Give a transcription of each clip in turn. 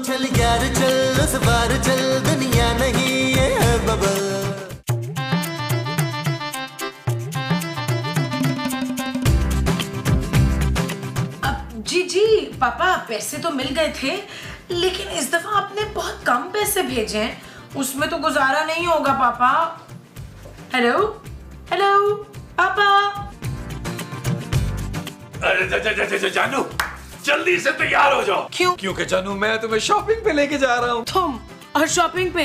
चल यार चल, उस बार चल, दुनिया नहीं ये है बबल। जी पापा, पैसे तो मिल गए थे, लेकिन इस दफा आपने बहुत कम पैसे भेजे हैं, उसमें तो गुजारा नहीं होगा पापा। हेलो हेलो पापा। अरे जानू, जल्दी से तैयार हो जाओ। क्यों? क्योंकि जानू मैं तुम्हें शॉपिंग पे लेके जा रहा हूँ। तुम और शॉपिंग पे?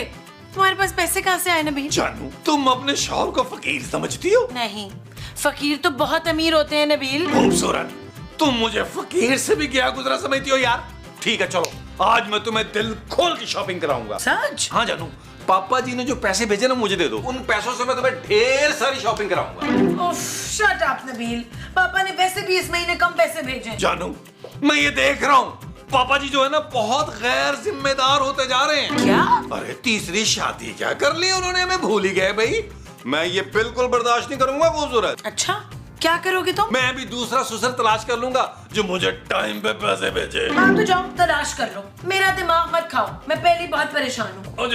तुम्हारे पास पैसे कहाँ से आए नबील? जानू, तुम अपने शौहर को फकीर समझती हो? नहीं, फकीर तो बहुत अमीर होते हैं नबील। खूबसूरत, तुम मुझे फकीर से भी क्या गुजरा समझती हो यार। ठीक है चलो, आज मैं तुम्हें दिल खोल की शॉपिंग कराऊंगा। सच? हाँ जानू, पापा जी ने जो पैसे भेजे ना मुझे दे दो, उन पैसों से मैं तुम्हें ढेर सारी शॉपिंग कराऊंगा। उफ, शट अप नबील, पापा ने वैसे भी इस महीने कम पैसे भेजे। जानू, मैं ये देख रहा हूँ पापा जी जो है ना बहुत गैर जिम्मेदार होते जा रहे हैं। क्या? अरे तीसरी शादी क्या कर ली उन्होंने, हमें भूल ही गए भाई। मैं ये बिल्कुल बर्दाश्त नहीं करूंगा खूबसूरत। अच्छा, क्या करोगे तुम? मैं भी दूसरा ससुर तलाश कर लूंगा जो मुझे टाइम पे पैसे भेजे। हाँ तो जाओ तलाश कर लो, मेरा दिमाग मत खाओ, मैं पहले बहुत परेशान हूँ।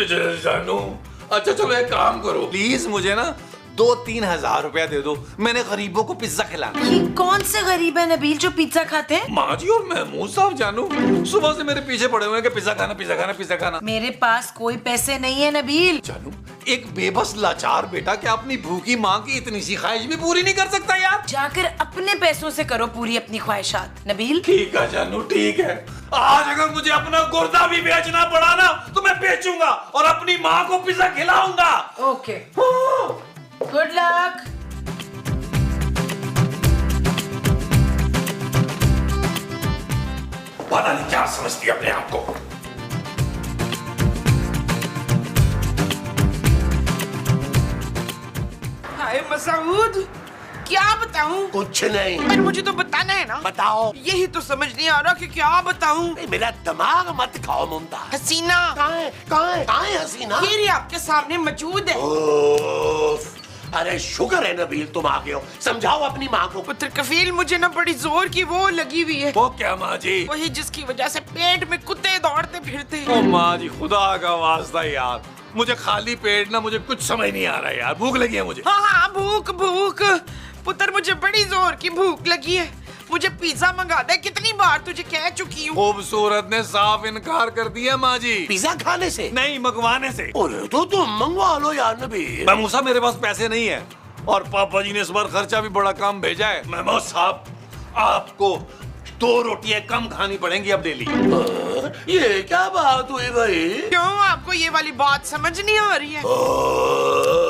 जानू, अच्छा चलो एक काम करो, प्लीज मुझे ना 2-3 हजार रुपया दे दो, मैंने गरीबों को पिज्जा खिलाना। ये कौन से गरीब है नबील जो पिज्जा खाते हैं? माँ जी और महमूद साहब जानू सुबह से मेरे पीछे पड़े हुए हैं कि पिज्जा खाना पिज्जा खाना पिज्जा खाना। मेरे पास कोई पैसे नहीं है नबील। जानू, एक बेबस लाचार बेटा क्या अपनी भूखी माँ की इतनी सी ख्वाहिश भी पूरी नहीं कर सकता यार? जाकर अपने पैसों से करो पूरी अपनी ख्वाहिशात नबील। ठीक है जानू, ठीक है। आज अगर मुझे अपना गुर्दा भी बेचना पड़ा ना तो मैं बेचूंगा और अपनी माँ को पिज्जा खिलाऊंगा। Okay, good luck. पता नहीं क्या समझती अपने आप को। हाय मसूद, क्या बताऊं? कुछ नहीं। पर मुझे तो बताना है ना। बताओ। यही तो समझ नहीं आ रहा कि क्या बताऊं। मेरा दिमाग मत खाओ मुमताज। हसीना कहाँ है हसीना? ये रही आपके सामने मौजूद है। ओफ, अरे शुक्र है नबील तुम आ गए हो। समझाओ अपनी माँ को। पुत्र कफील, मुझे ना बड़ी जोर की वो लगी हुई है। वो क्या माँ जी? वही जिसकी वजह से पेट में कुत्ते दौड़ते फिरते ओ माँ जी, खुदा का वास्ता यार, मुझे खाली पेट ना मुझे कुछ समझ नहीं आ रहा है यार, भूख लगी है मुझे। हाँ, भूख भूख पुत्र, मुझे बड़ी जोर की भूख लगी है। मुझे पिज्जा मंगा दे, कितनी बार तुझे कह चुकी हूँ। खूबसूरत ने साफ इनकार कर दिया माँ जी। पिज्जा खाने से नहीं, मंगवाने से। अरे तो तुम मंगवा लो यार नबील। महमूद साहब, मेरे पास पैसे नहीं है और पापा जी ने इस बार खर्चा भी बड़ा कम भेजा है। महमूद साहब, आपको 2 रोटियां कम खानी पड़ेंगी अब डेली। ये क्या बात हुई भाई? क्यों, आपको ये वाली बात समझ नहीं आ रही है?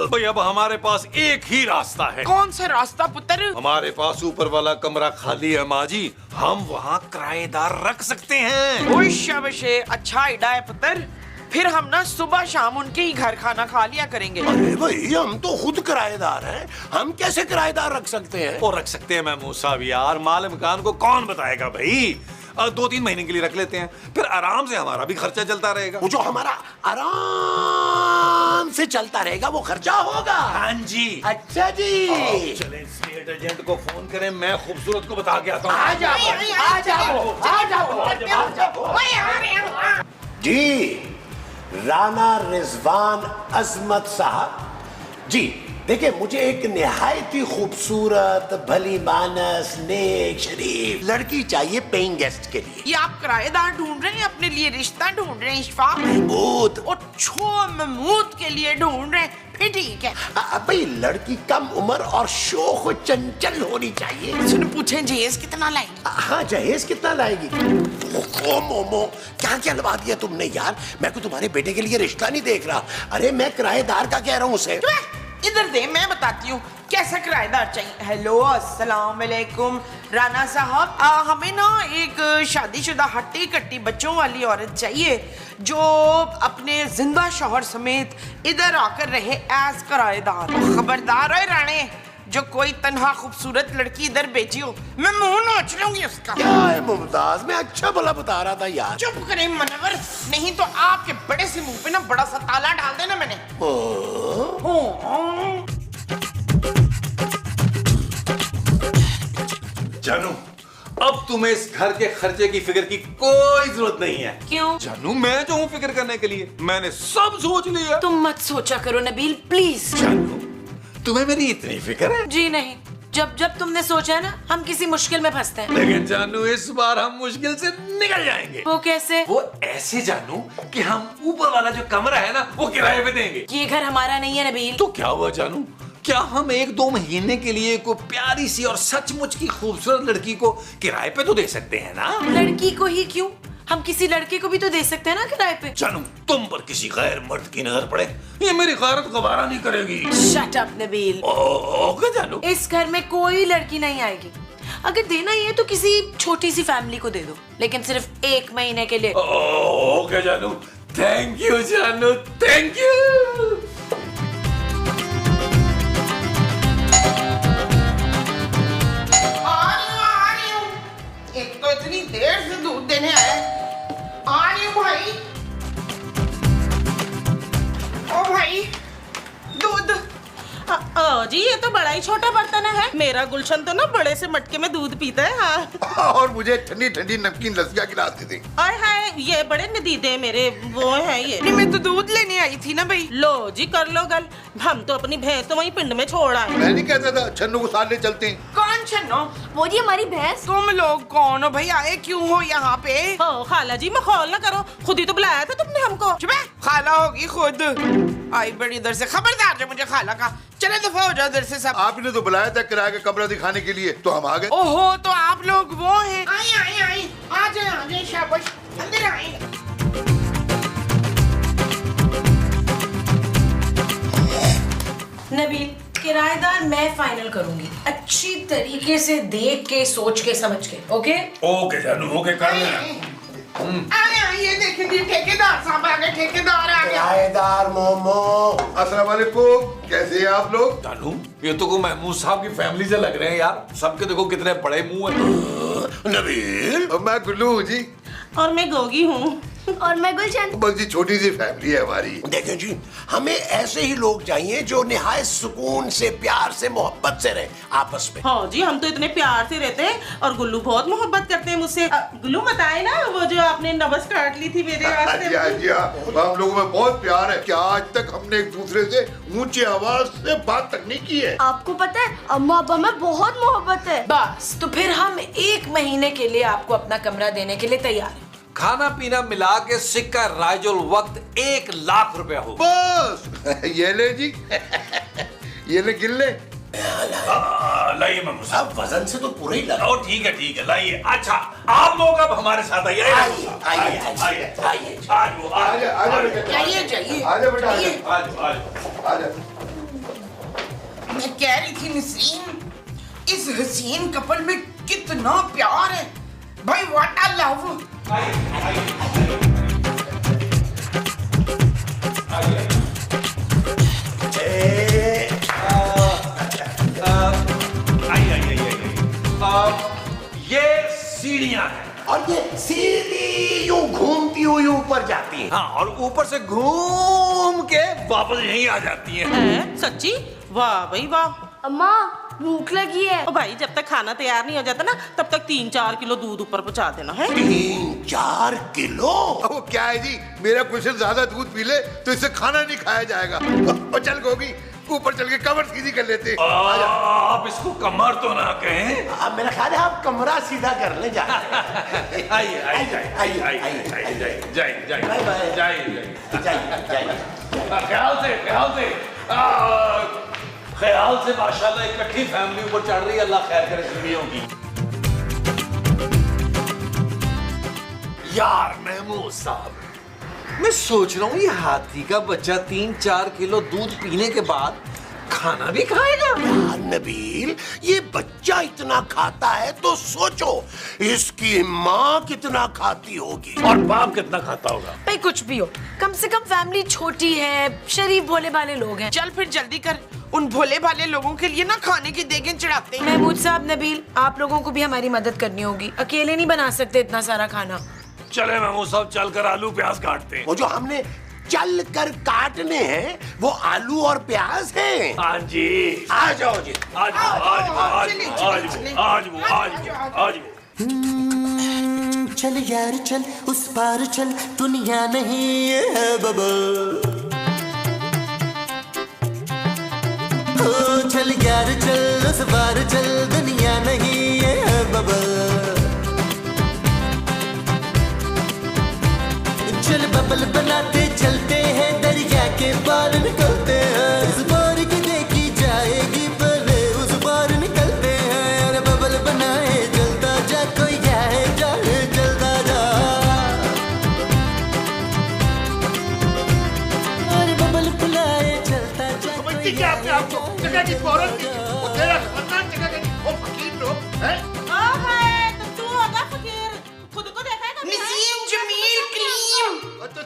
भाई अब हमारे पास एक ही रास्ता है। कौन सा रास्ता पुत्र? हमारे पास ऊपर वाला कमरा खाली है माँ जी, हम वहाँ किराएदार रख सकते हैं। ओए शाबाशे, अच्छा आइडिया है पुत्र। फिर हम ना सुबह शाम उनके ही घर खाना खा लिया करेंगे। अरे भाई, हम तो खुद किराएदार हैं, हम कैसे किराएदार रख सकते हैं? और रख सकते हैं महमूद साहब यार, माल मकान को कौन बताएगा भाई। 2-3 महीने के लिए रख लेते हैं, फिर आराम से हमारा भी खर्चा चलता रहेगा। वो जो हमारा आराम से चलता रहेगा वो खर्चा होगा। हाँ जी। अच्छा जी। चले स्टेट एजेंट को फोन करें, मैं खूबसूरत को बता के आता हूँ। आ जाओ। जी, राना रिजवान अजमत साहब जी, देखिए मुझे एक निहायत ही खूबसूरत, भली मानस, नेक, शरीफ लड़की चाहिए पेइंग गेस्ट के लिए। ये आप किराएदार ढूंढ रहे हैं, अपने लिए रिश्ता ढूंढ रहे हैं इशफा? महमूद। और छो महमूद के लिए ढूंढ रहे हैं, फिर ठीक है। भाई लड़की कम उम्र और शोख चंचल होनी चाहिए। सुन, पूछे जहेज कितना लाएंगे? हाँ, जहेज कितना लाएगी? ओ मोमो, क्या क्या लगा दिया तुमने यार। मैं को तुम्हारे बेटे के लिए रिश्ता नहीं देख रहा। अरे मैं किराएदार का कह रहा हूँ उसे। इधर दे, मैं बताती हूँ कैसा किराएदार चाहिए। हेलो, अस्सलाम वालेकुम राना साहब, हमें ना एक शादीशुदा हट्टी कट्टी बच्चों वाली औरत चाहिए जो अपने जिंदा शौहर समेत इधर आकर रहे एज किराएदार। खबरदार है राणे, जो कोई तन्हा खूबसूरत लड़की इधर भेजी हो, मैं मुंह नोच लूंगी उसका। क्या है मुमताज, मैं अच्छा भला बता रहा था यार। चुप करें मनवर, नहीं तो आपके बड़े से मुंह पे ना बड़ा सा ताला डाल देना मैंने। जानू, अब तू तुम्हें इस घर के खर्चे की फिक्र की कोई जरूरत नहीं है। क्यों? जानू मैं जो हूँ फिक्र करने के लिए, मैंने सब सोच लिया। तुम मत सोचा करो नबील, प्लीज। जानू तुम्हें मेरी इतनी फिक्र है? जी नहीं, जब जब तुमने सोचा ना हम किसी मुश्किल में फंसते हैं। लेकिन जानू इस बार हम मुश्किल से निकल जाएंगे। वो कैसे? वो ऐसे जानू कि हम ऊपर वाला जो कमरा है ना वो किराए पे देंगे। ये घर हमारा नहीं है नबील। तो क्या हुआ जानू, क्या हम 1-2 महीने के लिए कोई प्यारी सी और सचमुच की खूबसूरत लड़की को किराए पे तो दे सकते हैं ना? लड़की को ही क्यों, हम किसी लड़के को भी तो दे सकते हैं ना किराए पे। जानू तुम पर किसी गैर मर्द की नजर पड़े, ये मेरी गैरत गवारा नहीं करेगी। Shut up Nabeel. ओके जानू। इस घर में कोई लड़की नहीं आएगी। अगर देना ही है तो किसी छोटी सी फैमिली को दे दो, लेकिन सिर्फ 1 महीने के लिए। ओके जानू, थैंक यू जानू, थैंक यू। एक तो इतनी देर से दूध देने आया। आ रही हूँ भाई। ओ भाई दूध। जी ये तो बड़ा ही छोटा बर्तन है। मेरा गुलशन तो ना बड़े से मटके में दूध पीता है। हाँ। और मुझे ठंडी ठंडी नमकीन लस्सियाँ गिला देते। और है ये बड़े नदीदे मेरे वो है ये। नहीं, मैं तो दूध लेने आई थी ना भाई। लो जी कर लो गल, हम तो अपनी भैंस तो वहीं पिंड में छोड़ आए। मैं नहीं कहता था छन्नू को साथ ले चलते हैं। कौन छन्नो? वो जी हमारी भैंस। तुम लोग कौन हो भाई, आए क्यों हो यहाँ पे? हो खाला जी मखौल ना करो, खुद ही तो बुलाया था तुमने हमको। चुप है, खाला होगी खुद। आई बड़ी इधर से, खबरदार जो मुझे खाला का। चले दफा हो जाओ इधर से सब। आपने तो बुलाया था किराए का कमरा दिखाने के लिए, तो हम आ गए। ओहो, तो आप लोग वो हैं। आए आए आए, आ जाए शाबाश, अंदर आए। नबील, किराएदार मैं फाइनल करूंगी, अच्छी तरीके से देख के सोच के समझ के। ओके ओके जानू, ओके कर लेना। आए आए, ये देखें जी, ठेकेदार साहब आ गए, ठेकेदार आ गए। किराएदार मोमो। अस्सलाम वालेकुम, कैसे हैं आप लोग? जानू ये तो को महमूद साहब की फैमिली से लग रहे हैं यार, सबके देखो कितने बड़े मुंह हैं। नबील, मैं गुल्लू हूँ जी। और मैं गोगी हूँ। और मैं गुलशन। बस जी छोटी सी फैमिली है हमारी। देखें जी, हमें ऐसे ही लोग चाहिए जो निहायत सुकून से, प्यार से, मोहब्बत से रहे आपस में। हाँ जी, हम तो इतने प्यार से रहते हैं और गुल्लू बहुत मोहब्बत करते हैं मुझसे। गुल्लू बताए ना वो जो आपने नवस काट ली थी मेरे वास्ते। जी हम लोगों में बहुत प्यार है। क्या आज तक हमने एक दूसरे से ऊंची आवाज से बात तक नहीं की है? आपको पता है अम्मा अब्बा में बहुत मोहब्बत है। बस तो फिर हम 1 महीने के लिए आपको अपना कमरा देने के लिए तैयार हैं। खाना पीना मिला के सिक्का राजुल वक्त 1 लाख रुपया हो। बस ये ले जी, ये ले गिल्ले। लाइए महमूद साहब, अब वजन से तो पूरा ही लगा। और ठीक है लाइए। अच्छा आप लोग अब हमारे साथ आइए। आइए आइए आइए। जाइए जाइए, आजा बेटा, आजा। मैं कह रही थी नसरीन, इस हसीन कपल में कितना प्यार है भाई, व्हाट अ लव। ये सीढ़ियां हैं और ये सीधी यूं घूमती हुई ऊपर जाती है। हाँ, और ऊपर से घूम के वापस यहीं आ जाती हैं। हैं? सच्ची? वाह भाई वाह। अम्मा भूख लगी है। ओ भाई जब तक खाना तैयार नहीं हो जाता ना तब तक 3-4 किलो दूध ऊपर पहुंचा देना है। 3-4 किलो? वो क्या है जी, मेरा क्वेश्चन ज्यादा दूध पी ले तो इससे खाना नहीं खाया जाएगा। और चल गोगी, ऊपर चल के कमर सीधी कर लेते। आप इसको कमर तो ना कहें। अब मेरा ख्याल है आप कमरा सीधा कर ले। आइए आइए, आइए। ख्याल से माशाल्लाह इकट्ठी फैमिली ऊपर चढ़ रही है। अल्लाह खैर करे सीढ़ियों की। यार महमूद साहब, मैं सोच रहा हूँ ये हाथी का बच्चा 3-4 किलो दूध पीने के बाद खाना भी खाएगा। यार नबील, ये बच्चा इतना खाता है तो सोचो इसकी माँ कितना खाती होगी और बाप कितना खाता होगा। भाई कुछ भी हो, कम से कम फैमिली छोटी है, शरीफ भोले भाले लोग हैं। चल फिर जल्दी कर, उन भोले भाले लोगों के लिए ना खाने की देगें चढ़ाते हैं। महमूद साहब, नबील, आप लोगों को भी हमारी मदद करनी होगी, अकेले नहीं बना सकते इतना सारा खाना। चले महमूद साहब, चलकर आलू प्याज काटते हैं। वो जो हमने चल कर काटने हैं वो आलू और प्याज हैं। हाँ जी, आ जाओ जी। आज वो चल यार चल उस पार चल दुनिया नहीं ये है बबल। ओ चल यार चल उस पार चल दुनिया नहीं ये है बबल। चल बबल बनाते चलते हैं दरिया के पार निकलते हैं। इस बार की देखी जाएगी पहले उस पार निकलते हैं। अरे बबल बनाए चलता जा कोई जाए जाए चलता जा। अरे बबल बुलाए चलता जा समझती क्या अपने आप को? जगह की औरत थी वो तेरा खानदान जगह के वो फकीर लोग हैं। तो तू होगा फकीर, खुद को देखा है कभी? नसीम जमील कलीम तो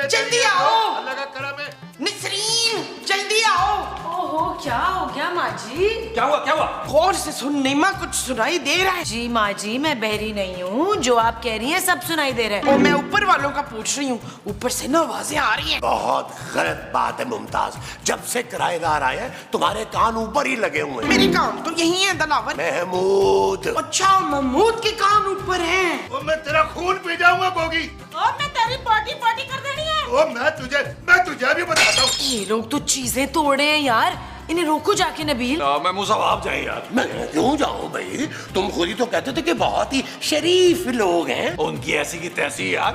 जल्दी आओ। अल्लाह का करम है। नसरीन जल्दी आओ। ओहो क्या हो गया माँ जी? क्या हुआ क्या हुआ? गौर से सुन, नीमा कुछ सुनाई दे रहा है। जी माँ जी मैं बहरी नहीं हूँ, जो आप कह रही हैं सब सुनाई दे रहा है। ओ मैं ऊपर वालों का पूछ रही हूँ, ऊपर से ना आवाजें आ रही हैं। बहुत गलत बात है मुमताज, जब से किराएदार आए हैं तुम्हारे कान ऊपर ही लगे हुए हैं। मेरे कान तो यही है दलावर। महमूद। अच्छा महमूद के कान ऊपर हैं। वो मैं तेरा खून पी जाऊंगा गोगी। और मैं तेरी पॉटी पॉटी कर देनी है। ओ मैं तुझे भी बताता हूँ। ये लोग तो चीजें तोड़े हैं यार, इन्हें रोको जाके नबील। मैं साहब आप जाए यार। मैं क्यों जाऊं भाई, तुम खुद ही तो कहते थे कि बहुत ही शरीफ लोग हैं। उनकी ऐसी की तैसी यार।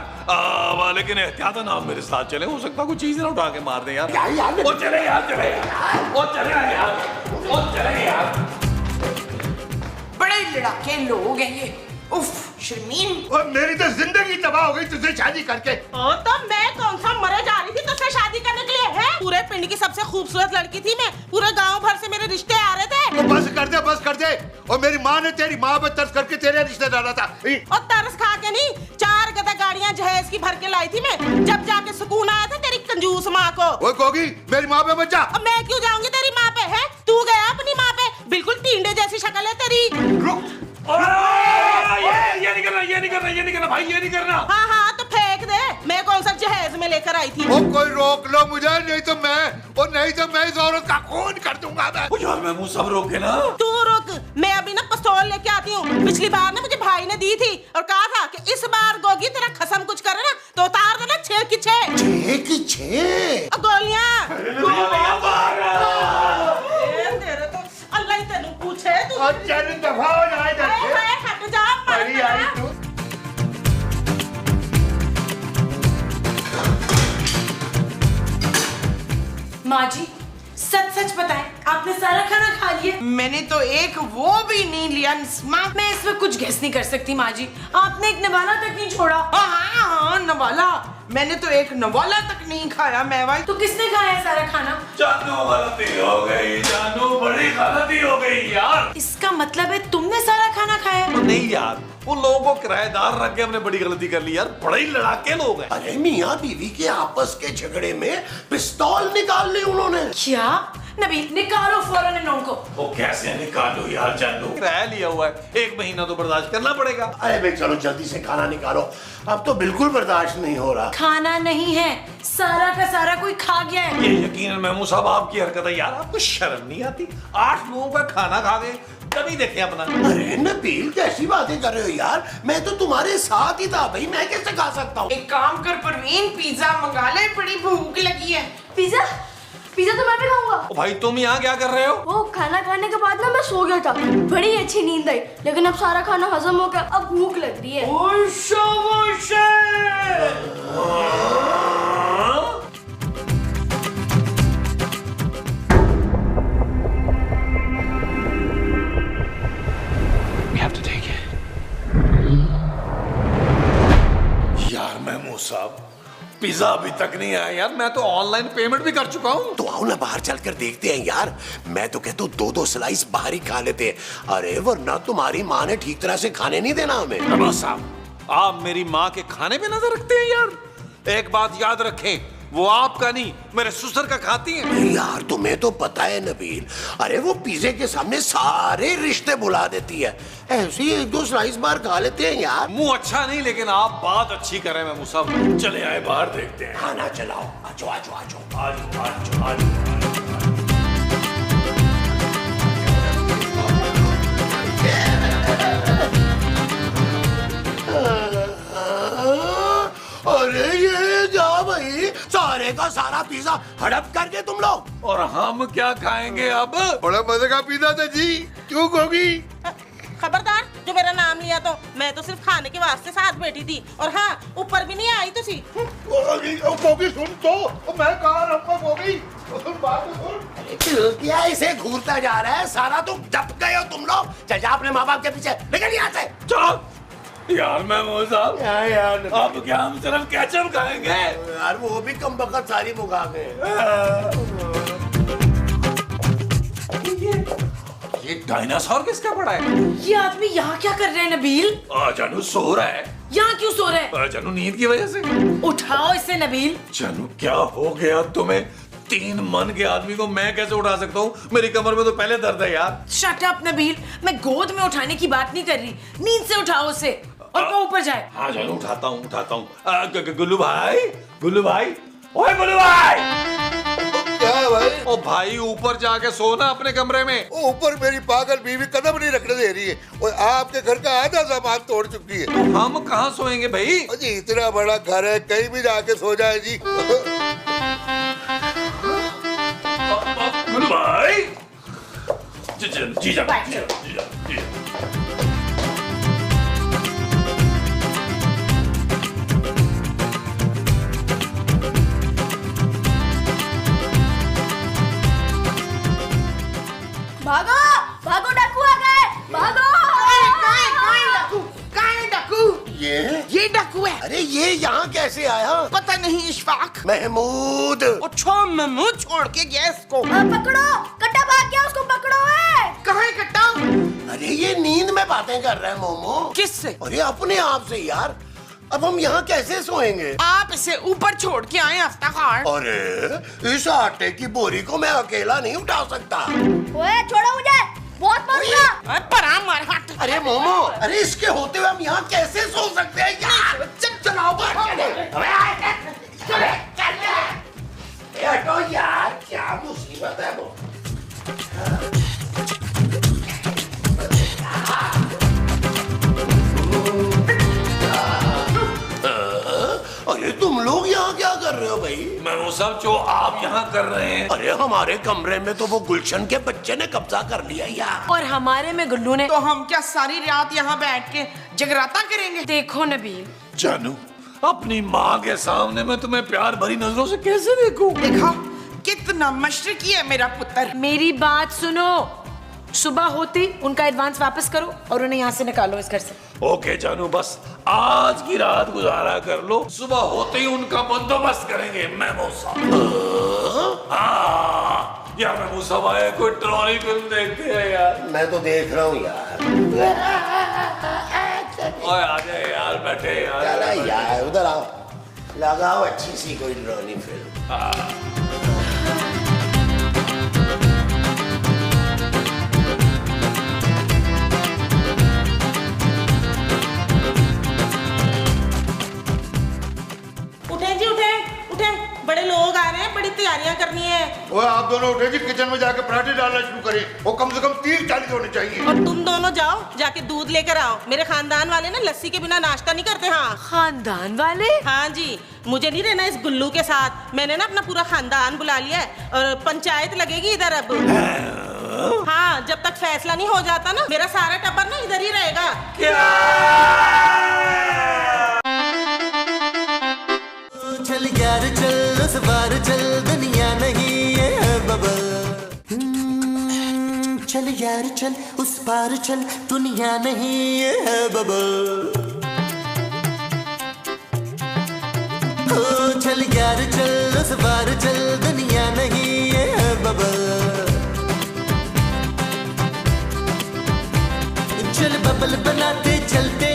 लेकिन एहतियातन आप मेरे साथ चले, हो सकता कोई चीज ना उठा के मार दे यार। यार ओ चले यार, चले यार, ओ चले यार, ओ चले यार। बड़े लड़ाके लोग हैं ये। उफ शर्मीन। और मेरी तो जिंदगी तबाह हो गई तुझसे शादी करके। तो मैं कौन सा मरे जा रही थी तुझसे शादी करने के लिए है? पूरे पिंड की सबसे खूबसूरत लड़की थी मैं, पूरे गांव भर से मेरे रिश्ते आ रहे थे। तो बस कर दे। और मेरी माँ ने तेरी माँ पे तरस करके तेरे रिश्ते डाला था। और तरस खा के नहीं, 4 गदा गाड़ियां जहेज की भर के लाई थी मैं, जब जाके सुकून आया था तेरी कंजूस माँ को। वो गोगी मेरी माँ पे मत जा। अब मैं क्यों जाऊंगी तेरी माँ पे? है तू गया अपनी माँ पे, बिल्कुल टींडे जैसी शक्ल है तेरी। रुक। ये नहीं करना भाई, ये नहीं करना। हाँ तो फेंक दे, मैं कौन सा जहेज में लेकर आई थी। ओ कोई रोक लो मुझे, नहीं तो मैं इस औरत का खून कर दूंगा मैं। यार मैं मुंह सब रोके ना। तू रुक, मैं अभी ना पिस्तौल लेके आती हूँ। पिछली बार ना मुझे भाई ने दी थी और कहा था कि इस बार गोगी तेरा खसम कुछ करे ना तो उतार देना 6 की 6। गोलियां। तेरे तो अल्लाह ही तेनू पूछे तू। और चल दफा हो जाए हट जा, मरी आई तू। माँ जी सच सच बताएं, आपने सारा खाना खा लिया? मैंने तो एक वो भी नहीं लिया नस्मा। मैं इसमें कुछ गैस नहीं कर सकती माँ जी, आपने एक नवाला तक नहीं छोड़ा। हाँ नवाला, मैंने तो एक नवाला तक नहीं खाया मैं भाई। तो किसने खाया है सारा खाना? जानू गलती हो गई, जानू बड़ी गलती हो गई यार। इसका मतलब है तुमने सारा खाना खाया है? नहीं यार, उन लोगों को किराएदार रख के हमने बड़ी गलती कर ली यार, बड़े ही लड़ाके लोग हैं। अरे मियाँ बीवी के आपस के झगड़े में पिस्तौल निकाल ली उन्होंने। क्या? नबील निकालो फौरन इन लोगों को। वो कैसे निकालो यार, जानू किराया लिया हुआ है, 1 महीना तो बर्दाश्त करना पड़ेगा। अरे भाई चलो जल्दी से खाना निकालो, अब तो बिल्कुल बर्दाश्त नहीं हो रहा। खाना नहीं है, सारा का सारा कोई खा गया है। ये यकीनन महमूद साहब आपकी हरकत है यार, आपको शर्म नहीं आती? 8 लोगों का खाना खा गए, कभी देखे अपना। अरे नबील कैसी बातें कर रहे हो यार, मैं तो तुम्हारे साथ ही था भाई, मैं कैसे खा सकता हूँ? एक काम कर परवीन, पिज्जा मंगा ले, बड़ी भूख लगी है। पिज्जा पिज्जा तो मैं भी खाऊंगा। भाई तुम यहाँ क्या कर रहे हो? वो खाना खाने के बाद ना मैं सो गया था, बड़ी अच्छी नींद आई, लेकिन अब सारा खाना हजम हो गया, अब भूख लग रही है। यार महमूद साहब पिज्जा अभी तक नहीं आया यार, मैं तो ऑनलाइन पेमेंट भी कर चुका हूँ। तो आओ ना बाहर चलकर देखते हैं यार, मैं तो कहता हूँ 2-2 स्लाइस बाहर ही खा लेते हैं। अरे वरना तुम्हारी माँ ने ठीक तरह से खाने नहीं देना हमें। महमूद साहब आप मेरी माँ के खाने पे नजर रखते हैं यार, एक बात याद रखें, वो आपका नहीं मेरे ससुर का खाती हैं। यार तुम्हें तो पता है नबील, अरे वो पिज्जे के सामने सारे रिश्ते बुला देती है, ऐसे ही 1-2 स्लाइस बाहर खा लेते हैं यार। मुंह अच्छा नहीं लेकिन आप बात अच्छी करें महमूद साहब, चले आए बाहर देखते हैं। खाना चलाओ, आजो आजो आजो आजो आजो आजो। सारे का सारा पिज्जा हड़प करके तुम लोग। और हम क्या खाएंगे अब? बड़ा मजे का पिज्जा था जी, क्यों गोगी? खबरदार जो मेरा नाम लिया तो मैं तो सिर्फ खाने के वास्ते साथ बैठी थी, और हाँ ऊपर भी नहीं आई तुसी। गोगी सुन तो, मैं कहा रहूंगा गोगी, सुन बात तो सुन। क्या इसे घूरता जा रहा है? सारा तुम दब गए हो तुम लोग। चल जा अपने माँ बाप के पीछे, निकल यहाँ से। चल यार महमूद साहब, यार अब क्या हम सिर्फ केचप खाएंगे? यार वो भी कम बखत सारी मुका गए। ये डायनासोर किसका पड़ा है? ये आदमी यहाँ क्या कर रहे हैं नबील? जानू सो रहा है। यहाँ क्यों सो रहे हैं? जानू नींद की वजह से। उठाओ इसे नबील। जानू क्या हो गया तुम्हें? 3 मन के आदमी को मैं कैसे उठा सकता हूँ? मेरी कमर में तो पहले दर्द है यार। शट अप नबील, मैं गोद में उठाने की बात नहीं कर रही, नींद से उठाओ उसे और वो ऊपर जाए। हाँ जानू उठाता हूँ। गुल्लू भाई, ओए गुल्लू भाई। क्या है भाई? ओ भाई ऊपर जाके सोना अपने कमरे में। ऊपर मेरी पागल बीवी कदम नहीं रखने दे रही है और आपके घर का आधा सामान तोड़ चुकी है। तो हम कहाँ सोएंगे भाई? जी इतना बड़ा घर है, कहीं भी जाके सो जाए जी। गुल्लू भाई, जी जा। भागो भागो, डाकू आ गए, भागो। कहाँ डाकू? ये डाकू है। अरे ये यहाँ कैसे आया? पता नहीं इशफाक। महमूद। महमूद छोड़ के गया इसको। पकड़ो, कट्टा भाग गया, उसको पकड़ो। है कहाँ है कट्टा? अरे ये नींद में बातें कर रहे हैं मोमो। किससे? अरे अपने आप से यार। अब हम यहाँ कैसे सोएंगे? आप इसे ऊपर छोड़ के आए अफ्तार। अरे इस आटे की बोरी को मैं अकेला नहीं उठा सकता। ओए छोड़ो मुझे, बहुत मर परा मार हट। अरे मोमो, अरे इसके होते हुए हम यहाँ कैसे सो सकते हैं यार? चलाओ हटो यार, क्या मुसीबत है वो। अरे तुम लोग यहाँ क्या कर रहे हो भाई? महमूद साहब जो आप यहाँ कर रहे हैं। अरे हमारे कमरे में तो वो गुलशन के बच्चे ने कब्जा कर लिया यार। और हमारे में गुल्लू ने। तो हम क्या सारी रात यहाँ बैठ के जगराता करेंगे? देखो नबील, जानू अपनी माँ के सामने मैं तुम्हें प्यार भरी नजरों से कैसे देखूं? देखा कितना मशरकी है मेरा पुत्र। मेरी बात सुनो, सुबह होती उनका एडवांस वापस करो और उन्हें यहाँ से निकालो इस घर से। ओके जानू, बस आज की रात गुजारा कर लो, सुबह होते ही उनका बंदोबस्त करेंगे। महमूद साहब, हाँ यार महमूद साहब आए, कोई ट्रॉली फिल्म देखते हैं यार। मैं तो देख रहा हूँ यार। ओए आ जाए यार, बैठे यार। चला यार उधर आओ, लगाओ अच्छी सी कोई ड्रानी फिल्म। बड़े लोग आ रहे हैं, बड़ी तैयारियां करनी है। वो आप दोनों उठे जी, किचन में जाके पराठे डालना शुरू करें। वो कम से कम 30-40 होने चाहिए। और तुम दोनों जाओ, जाके दूध लेकर आओ। मेरे खानदान वाले ना लस्सी के बिना नाश्ता नहीं करते। हाँ खानदान वाले? हाँ जी, मुझे नहीं रहना इस गुल्लू के साथ। मैंने ना अपना पूरा खानदान बुला लिया है और पंचायत लगेगी इधर अब। हाँ, जब तक फैसला नहीं हो जाता ना, मेरा सारा टब्बर ना इधर ही रहेगा। चल यार चल, उस बार चल, दुनिया नहीं है बबल। चल यार चल, उस पार चल, दुनिया नहीं है बबल। चल यार चल, उस बार चल, दुनिया नहीं है बबल। चल बबल बनाते चलते